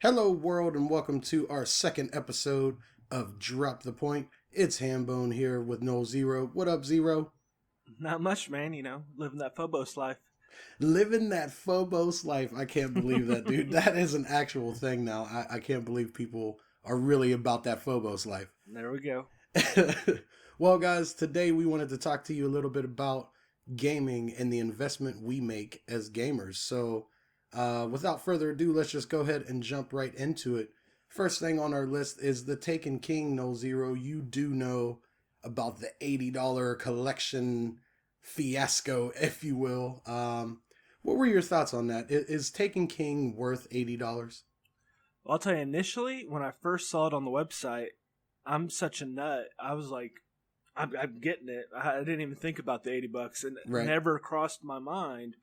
Hello, world, and welcome to our second episode of Drop the Point. It's Hambone here with Nolxero. What up, Zero? Not much, man. Living that Phobos life. Living that Phobos life. I can't believe that, dude. That is an actual thing now. I can't believe people are really about that Phobos life. There we go. Well, guys, today we wanted to talk to you a little bit about gaming and the investment we make as gamers. So, without further ado, let's just go ahead and jump right into it. First thing on our list is the Taken King. Nolxero. You do know about the $80 collection fiasco, if you will. What were your thoughts on that? Is Taken King worth $80? Well, I'll tell you, initially, when I first saw it on the website, I'm such a nut. I was like, I'm getting it. I didn't even think about the $80, and it Right. never crossed my mind,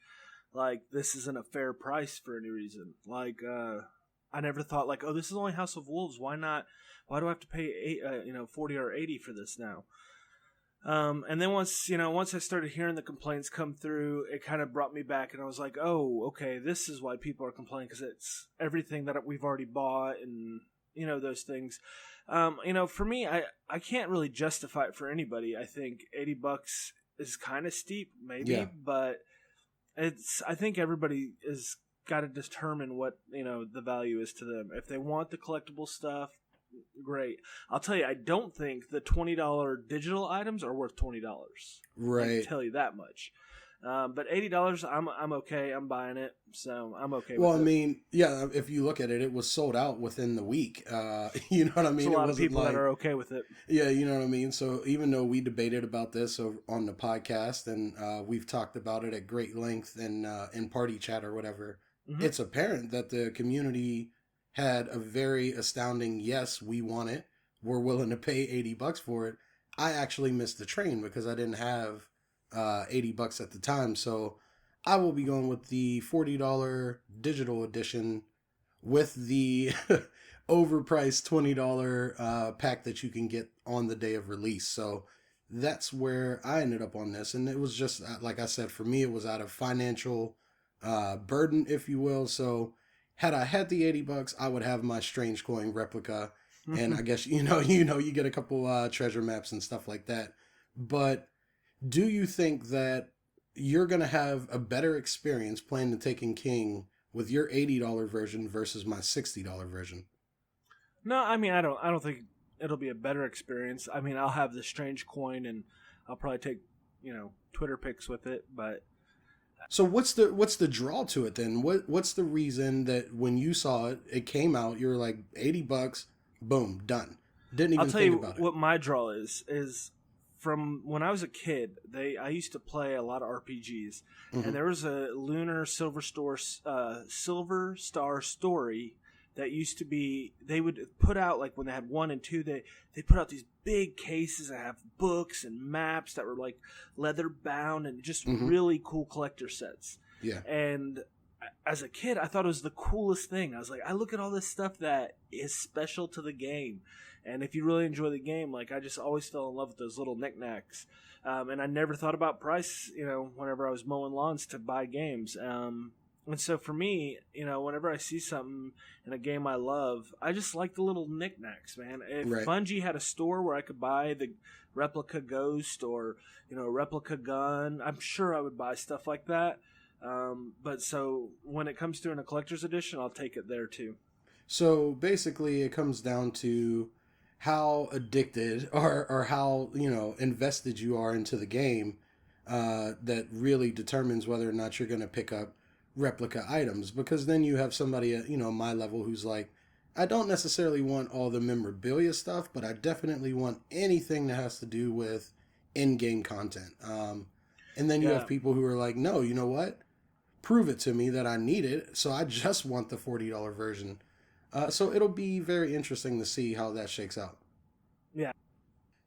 like, this isn't a fair price for any reason. Like, I never thought, like, oh, this is only House of Wolves. Why not? Why do I have to pay 40 or 80 for this now? And then once I started hearing the complaints come through, it kind of brought me back, and I was like, oh, okay, this is why people are complaining, because it's everything that we've already bought, and those things. For me, I can't really justify it for anybody. I think $80 is kind of steep, maybe, Yeah. but I think everybody is got to determine what the value is to them. If they want the collectible stuff, great. I'll tell you, I don't think the $20 digital items are worth $20. I Right. can tell you that much. But $80, I'm okay. I'm buying it, so I'm okay Well, with I it. mean, yeah, if you look at it, it was sold out within the week. You know what I There's mean? a It lot of wasn't people that like, are okay with it. yeah, you know what I mean? So even though we debated about this on the podcast and we've talked about it at great length and in party chat or whatever, Hmm. it's apparent that the community had a very astounding yes, we want it. We're willing to pay $80 for it. I actually missed the train because I didn't have $80 at the time. So I will be going with the $40 digital edition with the overpriced $20 pack that you can get on the day of release. So that's where I ended up on this. And it was just, like I said, for me, it was out of financial burden, if you will. So had I had the $80, I would have my Strange Coin replica. And I guess, you get a couple treasure maps and stuff like that. But do you think that you're going to have a better experience playing the Taken King with your $80 version versus my $60 version? No, I mean, I don't think it'll be a better experience. I mean, I'll have the strange coin, and I'll probably take Twitter pics with it. But So what's the draw to it then? What's the reason that when you saw it, it came out, you were like $80, boom, done. Didn't I'll even tell think you about it. what my draw is from when I was a kid. I used to play a lot of RPGs, and Hmm. there was a Lunar Silver Star story that used to be. They would put out, like, when they had 1 and 2. They put out these big cases that have books and maps that were like leather bound and just Hmm. really cool collector sets. Yeah. And as a kid, I thought it was the coolest thing. I was like, I look at all this stuff that is special to the game, and if you really enjoy the game, like, I just always fell in love with those little knickknacks. And I never thought about price, whenever I was mowing lawns to buy games. And so for me, whenever I see something in a game I love, I just like the little knickknacks, man. If Right. Bungie had a store where I could buy the replica ghost or replica gun, I'm sure I would buy stuff like that. But so when it comes to a collector's edition, I'll take it there too. So basically, it comes down to how addicted or how invested you are into the game that really determines whether or not you're going to pick up replica items. Because then you have somebody at my level who's like, I don't necessarily want all the memorabilia stuff, but I definitely want anything that has to do with in-game content. And then you have Yeah, people who are like, no, you know what? Prove it to me that I need it. So I just want the $40 version. So it'll be very interesting to see how that shakes out. yeah.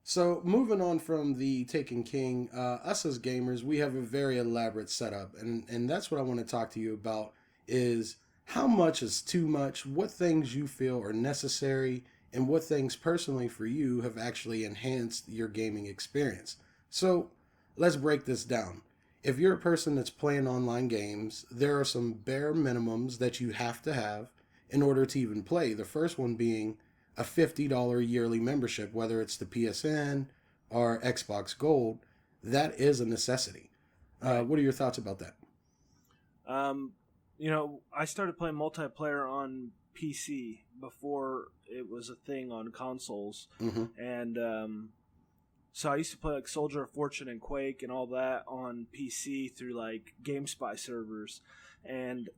So moving on from the Taken King, us as gamers, we have a very elaborate setup, and that's what I want to talk to you about. Is how much is too much? What things you feel are necessary, and what things personally for you have actually enhanced your gaming experience. So let's break this down. If you're a person that's playing online games, there are some bare minimums that you have to have, in order to even play. The first one being a $50 yearly membership, whether it's the PSN or Xbox Gold. That is a necessity. Right. What are your thoughts about that? I started playing multiplayer on PC before it was a thing on consoles, and so I used to play like Soldier of Fortune and Quake and all that on PC through like GameSpy servers, and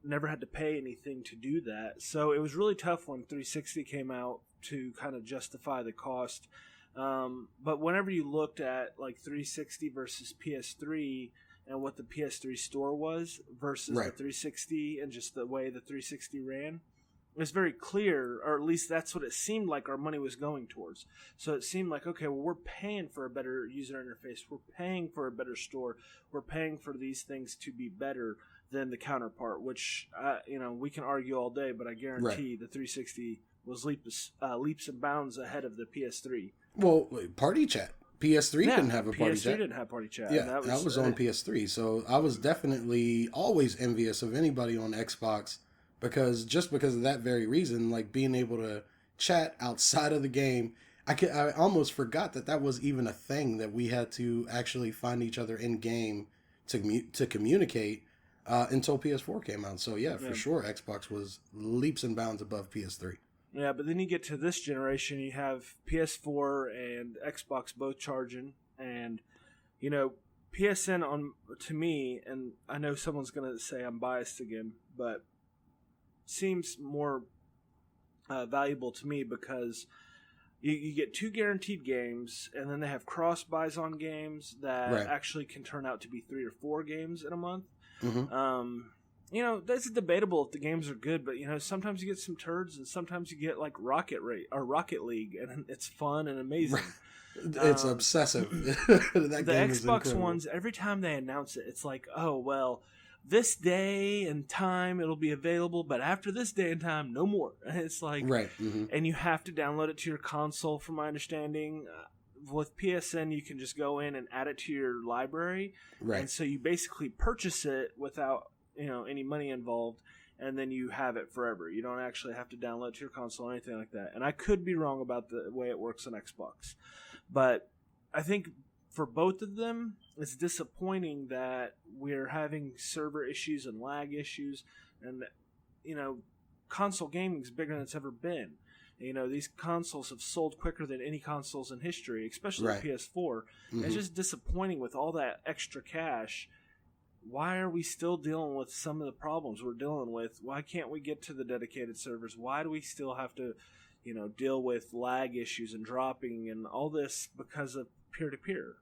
never had to pay anything to do that. So it was really tough when 360 came out to kind of justify the cost. But whenever you looked at like 360 versus PS3 and what the PS3 store was versus the 360 and just the way the 360 ran, it was very clear, or at least that's what it seemed like our money was going towards. So it seemed like, okay, well, we're paying for a better user interface. We're paying for a better store. We're paying for these things to be better than the counterpart, which, we can argue all day, but I guarantee the 360 was leaps and bounds ahead of the PS3. Well, party chat. PS3 didn't have a party chat. PS3 didn't have party chat. Yeah, that was on PS3. So I was definitely always envious of anybody on Xbox because of that very reason, like being able to chat outside of the game. I almost forgot that was even a thing, that we had to actually find each other in game to communicate until PS4 came out. So yeah, for sure, Xbox was leaps and bounds above PS3. Yeah, but then you get to this generation, you have PS4 and Xbox both charging, and PSN to me, and I know someone's gonna say I'm biased again, but seems more valuable to me because you get 2 guaranteed games, and then they have cross buys on games that actually can turn out to be 3 or 4 games in a month. That's debatable if the games are good, but sometimes you get some turds, and sometimes you get like Rocket League, and it's fun and amazing. It's obsessive. The Xbox ones, every time they announce it, it's like, oh well, this day and time it'll be available, but after this day and time, no more. And it's like, and you have to download it to your console, from my understanding. With PSN, you can just go in and add it to your library, and so you basically purchase it without any money involved, and then you have it forever. You don't actually have to download it to your console or anything like that. And I could be wrong about the way it works on Xbox, but I think for both of them, it's disappointing that we're having server issues and lag issues, and console gaming is bigger than it's ever been. These consoles have sold quicker than any consoles in history, especially the PS4. It's just disappointing with all that extra cash. Why are we still dealing with some of the problems we're dealing with? Why can't we get to the dedicated servers? Why do we still have to, deal with lag issues and dropping and all this because of peer-to-peer?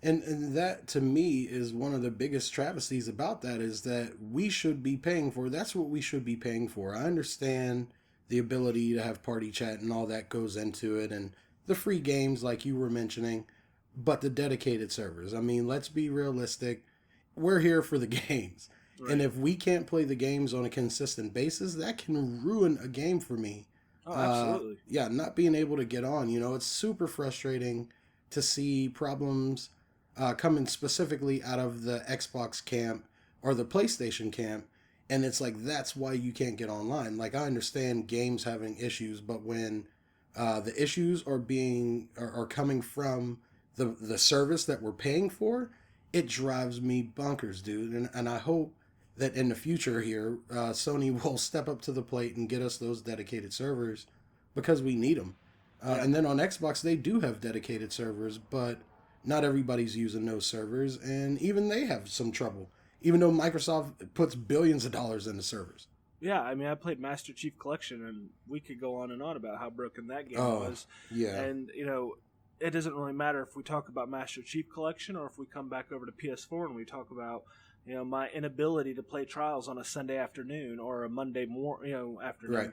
And that, to me, is one of the biggest travesties about that, is that we should be paying for. That's what we should be paying for. I understand the ability to have party chat and all that goes into it, and the free games like you were mentioning, but the dedicated servers. I mean, let's be realistic. We're here for the games. And if we can't play the games on a consistent basis, that can ruin a game for me. Oh, absolutely. Not being able to get on. It's super frustrating to see problems coming specifically out of the Xbox camp or the PlayStation camp. And it's like, that's why you can't get online. Like, I understand games having issues, but when the issues are coming from the service that we're paying for, it drives me bonkers, dude. And I hope that in the future here, Sony will step up to the plate and get us those dedicated servers, because we need them. And then on Xbox, they do have dedicated servers, but not everybody's using those servers, and even they have some trouble, even though Microsoft puts billions of dollars into servers. Yeah, I mean, I played Master Chief Collection, and we could go on and on about how broken that game was. Yeah. And, it doesn't really matter if we talk about Master Chief Collection or if we come back over to PS4 and we talk about, my inability to play Trials on a Sunday afternoon or a Monday afternoon. Right.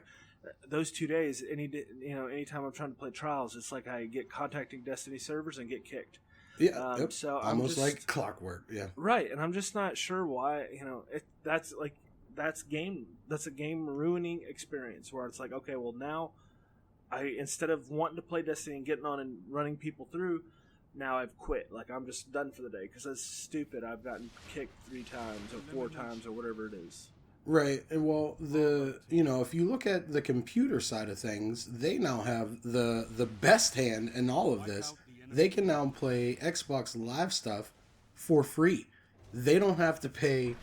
Those 2 days, anytime I'm trying to play Trials, it's like I get contacting Destiny servers and get kicked. Yeah, so almost like clockwork. Yeah, right. And I'm just not sure why. That's a game ruining experience where it's like, okay, well now, instead of wanting to play Destiny and getting on and running people through, now I've quit. Like, I'm just done for the day because that's stupid. I've gotten kicked 3 times or 4 times or whatever it is. Right. And well, if you look at the computer side of things, they now have the best hand in all of this. They can now play Xbox Live stuff for free. They don't have to pay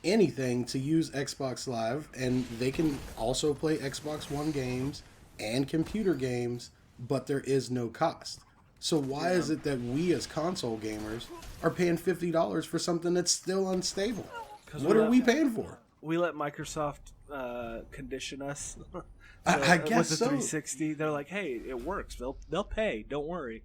anything to use Xbox Live, and they can also play Xbox One games and computer games, but there is no cost. So why is it that we as console gamers are paying $50 for something that's still unstable? What are we paying for? We let Microsoft condition us. I guess with the so. 360, they're like, hey, it works. They'll pay. Don't worry.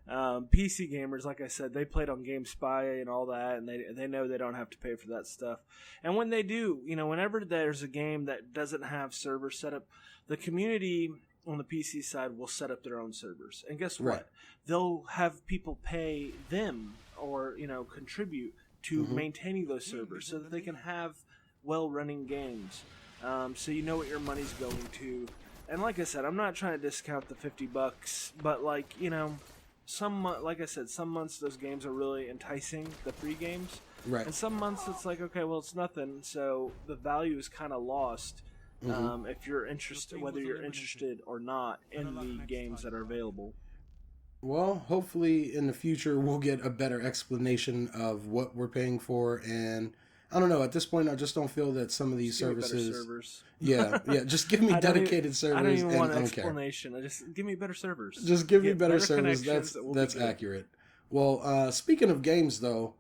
PC gamers, like I said, they played on GameSpy and all that, and they know they don't have to pay for that stuff. And when they do, whenever there's a game that doesn't have servers set up, the community on the PC side will set up their own servers. And guess what? Right. They'll have people pay them or contribute to maintaining those servers so that they can have well-running games. So you know what your money's going to. And like I said, I'm not trying to discount the $50, but like I said, some months those games are really enticing, the free games. Right. And some months it's like, okay, well, it's nothing. So the value is kind of lost if you're interested, whether you're interested or not in the games that are available. Well, hopefully in the future we'll get a better explanation of what we're paying for, and I don't know. At this point, I just don't feel that some of these services. Yeah, just give me dedicated servers. I don't even want an don't explanation. Just give me better servers. Just give me better servers. That's accurate. Well, speaking of games, though,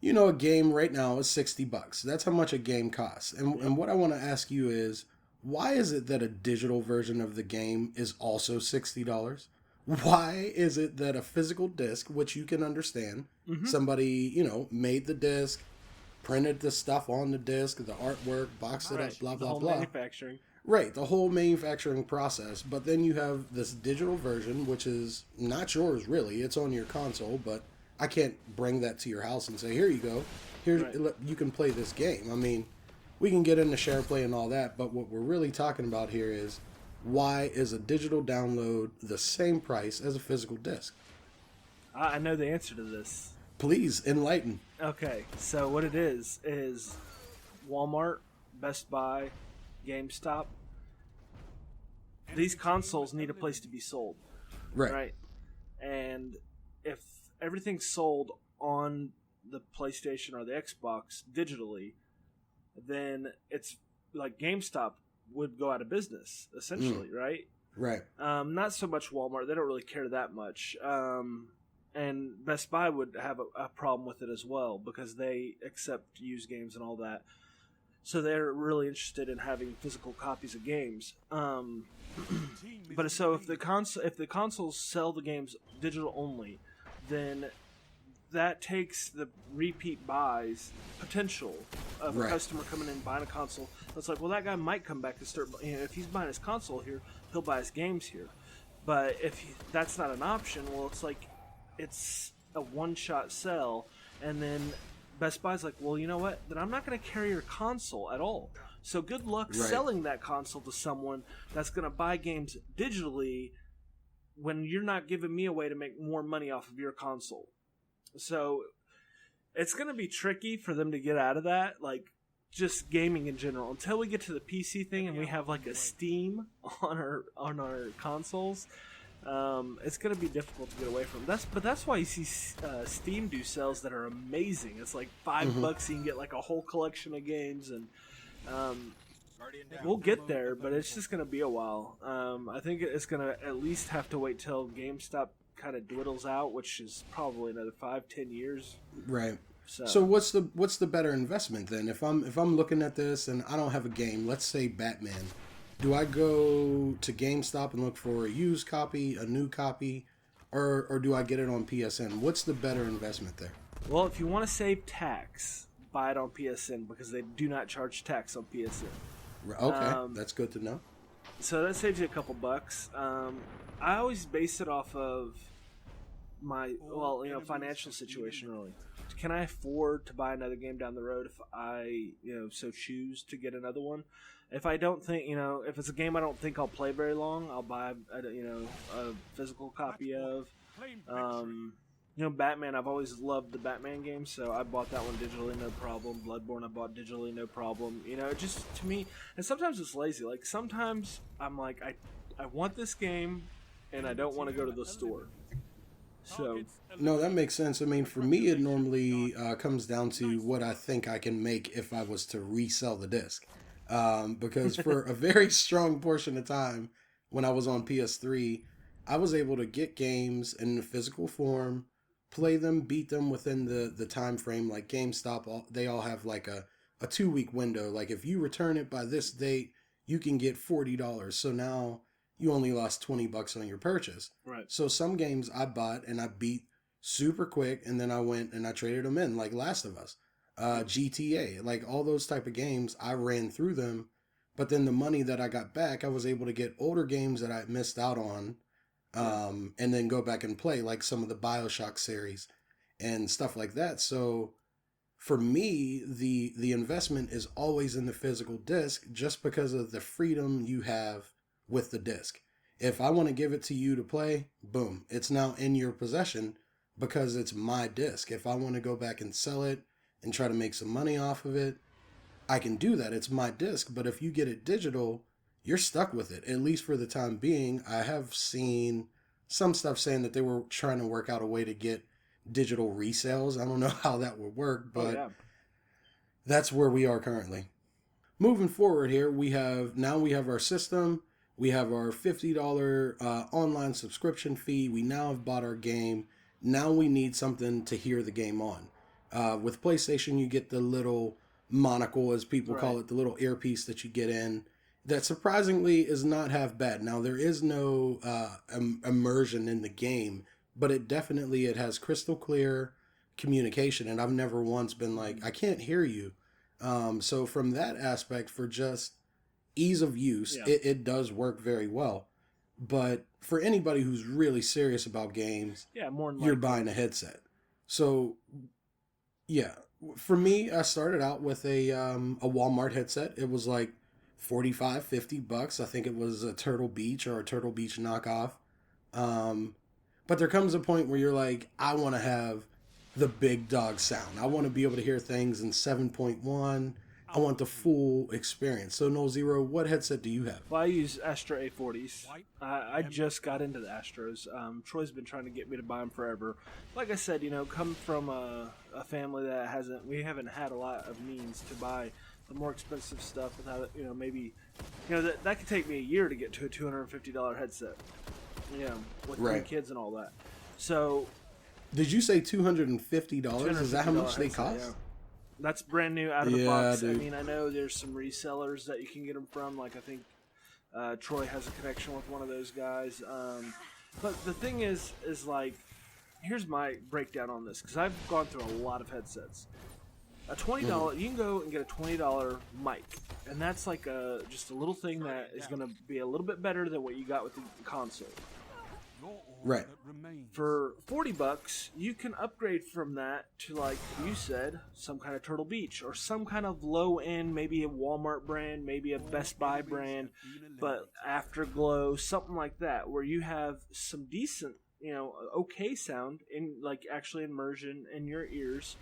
a game right now is $60. That's how much a game costs. And what I want to ask you is, why is it that a digital version of the game is also $60? Why is it that a physical disc, which you can understand, somebody, made the disc, printed the stuff on the disc, the artwork, boxed it up, blah, blah, blah. Manufacturing. Right, the whole manufacturing process. But then you have this digital version, which is not yours, really. It's on your console, but I can't bring that to your house and say, here you go. You can play this game. I mean, we can get into share play and all that, but what we're really talking about here is, why is a digital download the same price as a physical disc? I know the answer to this. Please enlighten. Okay, so what it is Walmart, Best Buy, GameStop. These consoles need a place to be sold. Right? And if everything's sold on the PlayStation or the Xbox digitally, then it's like GameStop would go out of business, essentially, right? Right. Not so much Walmart. They don't really care that much. And Best Buy would have a problem with it as well because they accept used games and all that. So they're really interested in having physical copies of games. But so if the consoles sell the games digital only, then that takes the repeat buys potential of a customer coming in and buying a console. It's like, well, that guy might come back and start. If he's buying his console here, he'll buy his games here. But if that's not an option, well, it's like it's a one-shot sell, and then Best Buy's like, well, you know what? Then I'm not going to carry your console at all. So good luck selling that console to someone that's going to buy games digitally when you're not giving me a way to make more money off of your console. So it's going to be tricky for them to get out of that, like just gaming in general, until we get to the PC thing and we have like a Steam on our consoles. It's going to be difficult to get away from. That's why you see Steam do sales that are amazing. It's like $5 you can get like a whole collection of games, and we'll get there, but it's just going to be a while. I think it's going to at least have to wait till GameStop kind of dwindles out, which is probably another 5-10 years. Right. So what's the better investment then? If I'm looking at this and I don't have a game, let's say Batman, do I go to GameStop and look for a used copy, a new copy, or do I get it on PSN? What's the better investment there? Well, if you want to save tax, buy it on PSN because they do not charge tax on PSN. Okay, that's good to know. So that saves you a couple bucks. I always base it off of my financial situation, really. Can I afford to buy another game down the road if I so choose to get another one? If I don't think if it's a game I don't think I'll play very long, I'll buy a physical copy of. You know, Batman, I've always loved the Batman games, so I bought that one digitally, no problem. Bloodborne, I bought digitally, no problem. You know, it just, to me, and sometimes it's lazy. Like, sometimes I'm like, I want this game, and I don't want to go to the store. So, No, that makes sense. I mean, for me, it normally comes down to what I think I can make if I was to resell the disc. Because for a very strong portion of time when I was on PS3, I was able to get games in the physical form, play them, beat them within the time frame. Like GameStop, they all have like a 2 week window. Like if you return it by this date, you can get $40. So now you only lost $20 on your purchase. right. So some games I bought and I beat super quick, and then I went and I traded them in, like Last of Us, GTA, like all those type of games. I ran through them, but then the money that I got back, I was able to get older games that I missed out on, and then go back and play, like some of the BioShock series and stuff like that. So for me, the investment is always in the physical disc, just because of the freedom you have with the disc. If I want to give it to you to play, boom, it's now in your possession because it's my disc. If I want to go back and sell it and try to make some money off of it, I can do that. It's my disc. But if you get it digital, you're stuck with it, at least for the time being. I have seen some stuff saying that they were trying to work out a way to get digital resales. I don't know how that would work, but that's where we are currently. Moving forward here, we have our system. We have our $50 online subscription fee. We now have bought our game. Now we need something to hear the game on. With PlayStation, you get the little monocle, as people call it, the little earpiece that you get in, that surprisingly is not half bad. Now, there is no immersion in the game, but it has crystal clear communication, and I've never once been like, I can't hear you. So from that aspect, for just ease of use, it does work very well. But for anybody who's really serious about games, you're buying a headset. So, yeah, for me, I started out with a Walmart headset. It was like $45-$50. I think it was a Turtle Beach or a Turtle Beach knockoff. But there comes a point where you're like, I want to have the big dog sound. I want to be able to hear things in 7.1. I want the full experience. So, Nolxero, what headset do you have? Well, I use Astra A40s. I just got into the Astros. Troy's been trying to get me to buy them forever. Like I said, come from a family that we haven't had a lot of means to buy the more expensive stuff without, maybe, that could take me a year to get to a $250 headset, with 3 kids and all that. So, did you say $250? Is that how much they cost? Yeah. That's brand new out of the box. Dude. I mean, I know there's some resellers that you can get them from. Like, I think Troy has a connection with one of those guys. But the thing is like, here's my breakdown on this, because I've gone through a lot of headsets. A $20, you can go and get a $20 mic, and that's like just a little thing that is going to be a little bit better than what you got with the console. Right. For $40, you can upgrade from that to, like you said, some kind of Turtle Beach or some kind of low end, maybe a Walmart brand, maybe a Best Buy brand, but Afterglow, something like that, where you have some decent, okay sound in, like, actually immersion in your ears,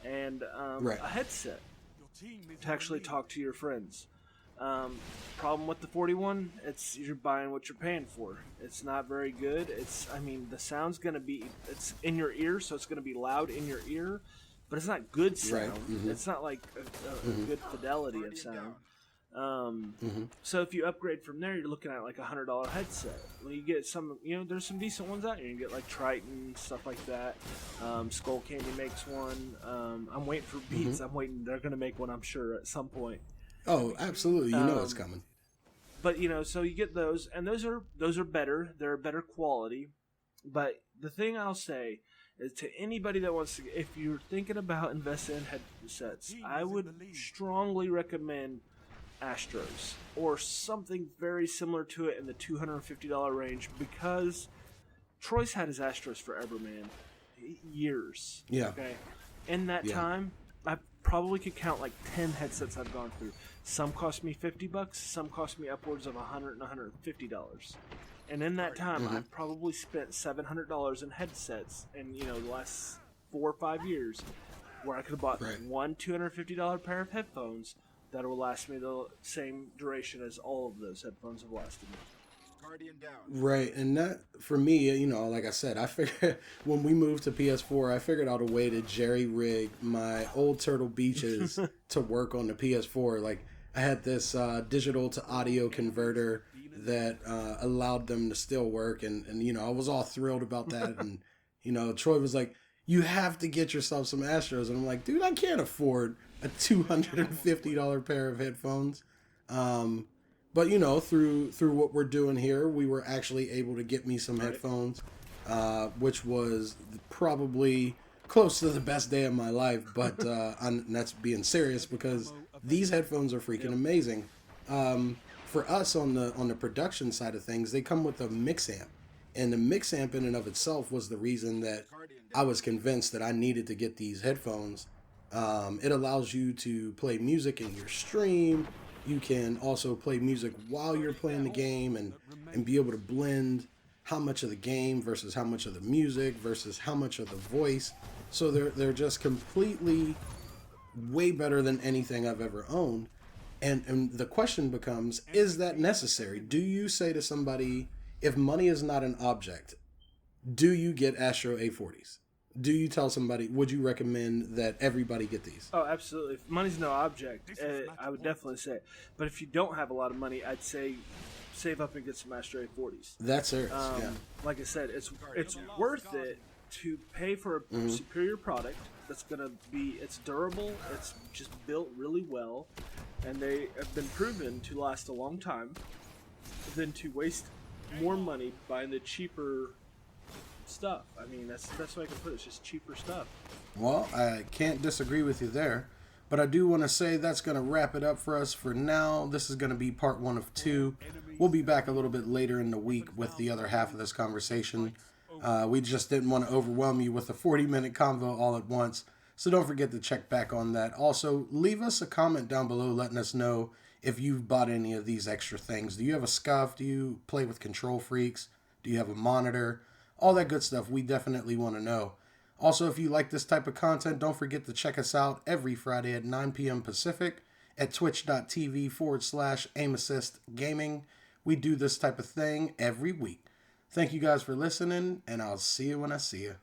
and a headset to actually talk to your friends. Problem with the 41, you're buying what you're paying for. It's not very good. The sound's going to be, it's in your ear, so it's going to be loud in your ear, but it's not good sound. Right. Mm-hmm. It's not like a good fidelity of sound. So if you upgrade from there, you're looking at like $100 headset. When you get some, there's some decent ones out here. You can get like Triton, stuff like that. Skull Candy makes one. I'm waiting for Beats. They're going to make one, I'm sure, at some point. Oh, absolutely. You know it's coming. But, so you get those, and those are better. They're a better quality. But the thing I'll say is, to anybody that wants to, if you're thinking about investing in headsets, I would strongly recommend Astros or something very similar to it in the $250 range, because Troy's had his Astros forever, man. Years. Yeah. Okay. In that time, I probably could count like 10 headsets I've gone through. Some cost me $50, some cost me upwards of $100 and $150. And in that time, Mm-hmm. I've probably spent $700 in headsets in the last 4 or 5 years, where I could have bought Right. one $250 pair of headphones that will last me the same duration as all of those headphones have lasted me. Right, and that for me, like I said, I figured when we moved to PS4, I figured out a way to jerry rig my old Turtle Beaches to work on the PS4. Like I had this digital to audio converter that allowed them to still work, and I was all thrilled about that. And Troy was like, "You have to get yourself some Astros," and I'm like, "Dude, I can't afford a $250 pair of headphones." But through what we're doing here, we were actually able to get me some headphones, which was probably close to the best day of my life. But and that's being serious because these headphones are freaking amazing. For us on the production side of things, they come with a mix amp, and the mix amp in and of itself was the reason that I was convinced that I needed to get these headphones. It allows you to play music in your stream. You can also play music while you're playing the game and be able to blend how much of the game versus how much of the music versus how much of the voice. So they're just completely way better than anything I've ever owned. And the question becomes, is that necessary? Do you say to somebody, if money is not an object, do you get Astro A40s? Do you tell somebody, would you recommend that everybody get these? Oh, absolutely. If money's no object, I would definitely say it. But if you don't have a lot of money, I'd say save up and get some Astro A40s. That's serious, yeah. Like I said, it's worth it to pay for a superior product that's it's durable, it's just built really well, and they have been proven to last a long time, than to waste more money buying the cheaper stuff. I mean, that's the best way I can put it. It's just cheaper stuff. Well, I can't disagree with you there, but I do want to say that's going to wrap it up for us for now. This is going to be part 1 of 2. We'll be back a little bit later in the week with the other half of this conversation. We just didn't want to overwhelm you with a 40-minute convo all at once, so don't forget to check back on that. Also, leave us a comment down below letting us know if you've bought any of these extra things. Do you have a SCUF? Do you play with Control Freaks? Do you have a monitor? All that good stuff. We definitely want to know. Also, if you like this type of content, don't forget to check us out every Friday at 9 p.m. Pacific at twitch.tv/AimAssistGaming. We do this type of thing every week. Thank you guys for listening, and I'll see you when I see you.